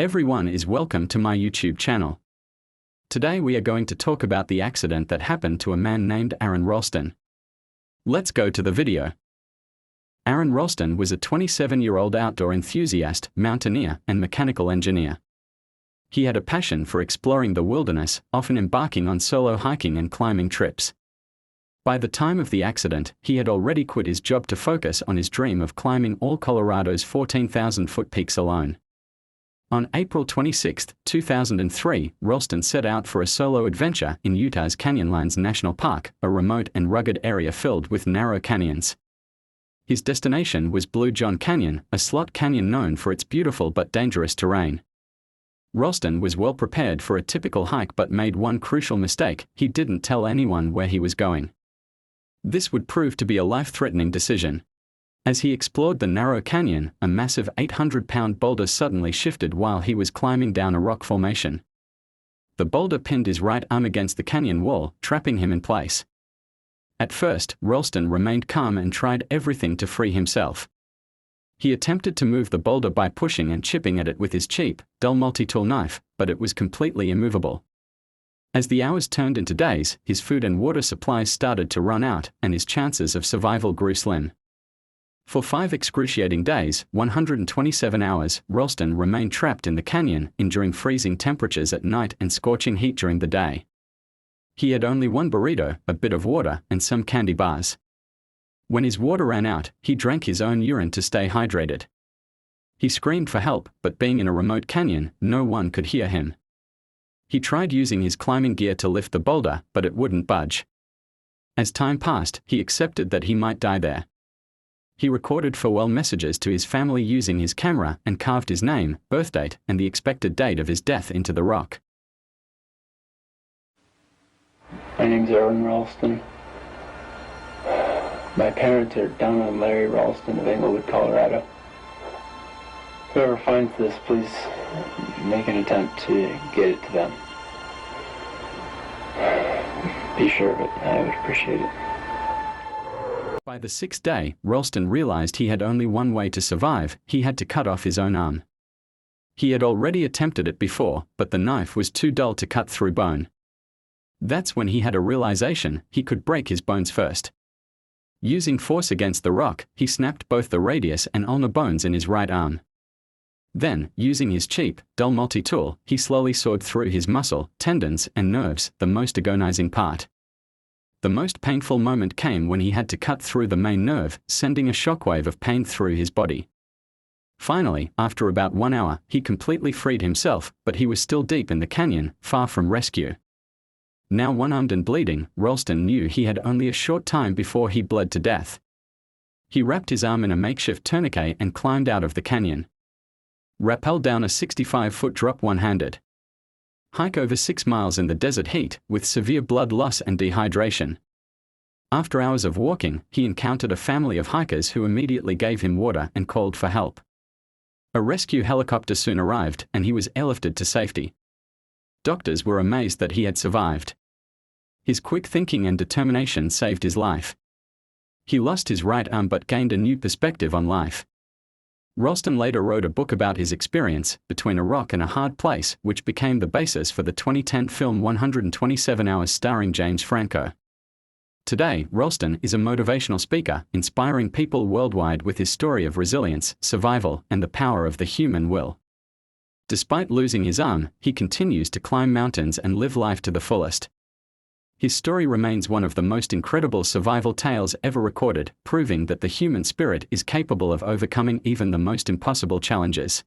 Everyone is welcome to my YouTube channel. Today we are going to talk about the accident that happened to a man named Aron Ralston. Let's go to the video. Aron Ralston was a 27-year-old outdoor enthusiast, mountaineer, and mechanical engineer. He had a passion for exploring the wilderness, often embarking on solo hiking and climbing trips. By the time of the accident, he had already quit his job to focus on his dream of climbing all Colorado's 14,000-foot peaks alone. On April 26, 2003, Ralston set out for a solo adventure in Utah's Canyonlands National Park, a remote and rugged area filled with narrow canyons. His destination was Blue John Canyon, a slot canyon known for its beautiful but dangerous terrain. Ralston was well prepared for a typical hike but made one crucial mistake: he didn't tell anyone where he was going. This would prove to be a life-threatening decision. As he explored the narrow canyon, a massive 800-pound boulder suddenly shifted while he was climbing down a rock formation. The boulder pinned his right arm against the canyon wall, trapping him in place. At first, Ralston remained calm and tried everything to free himself. He attempted to move the boulder by pushing and chipping at it with his cheap, dull multi-tool knife, but it was completely immovable. As the hours turned into days, his food and water supplies started to run out, and his chances of survival grew slim. For 5 excruciating days, 127 hours, Ralston remained trapped in the canyon, enduring freezing temperatures at night and scorching heat during the day. He had only one burrito, a bit of water, and some candy bars. When his water ran out, he drank his own urine to stay hydrated. He screamed for help, but being in a remote canyon, no one could hear him. He tried using his climbing gear to lift the boulder, but it wouldn't budge. As time passed, he accepted that he might die there. He recorded farewell messages to his family using his camera and carved his name, birthdate, and the expected date of his death into the rock. My name's Aron Ralston. My parents are Donna and Larry Ralston of Englewood, Colorado. Whoever finds this, please make an attempt to get it to them. Be sure of it. I would appreciate it. By the 6th day, Ralston realized he had only one way to survive: he had to cut off his own arm. He had already attempted it before, but the knife was too dull to cut through bone. That's when he had a realization: he could break his bones first. Using force against the rock, he snapped both the radius and ulnar bones in his right arm. Then, using his cheap, dull multi-tool, he slowly sawed through his muscle, tendons, and nerves, the most agonizing part. The most painful moment came when he had to cut through the main nerve, sending a shockwave of pain through his body. Finally, after about 1 hour, he completely freed himself, but he was still deep in the canyon, far from rescue. Now one-armed and bleeding, Ralston knew he had only a short time before he bled to death. He wrapped his arm in a makeshift tourniquet and climbed out of the canyon. Rappel down a 65-foot drop one-handed. Hike over 6 miles in the desert heat, with severe blood loss and dehydration. After hours of walking, he encountered a family of hikers who immediately gave him water and called for help. A rescue helicopter soon arrived, and he was airlifted to safety. Doctors were amazed that he had survived. His quick thinking and determination saved his life. He lost his right arm but gained a new perspective on life. Ralston later wrote a book about his experience, Between a Rock and a Hard Place, which became the basis for the 2010 film 127 Hours starring James Franco. Today, Ralston is a motivational speaker, inspiring people worldwide with his story of resilience, survival, and the power of the human will. Despite losing his arm, he continues to climb mountains and live life to the fullest. His story remains one of the most incredible survival tales ever recorded, proving that the human spirit is capable of overcoming even the most impossible challenges.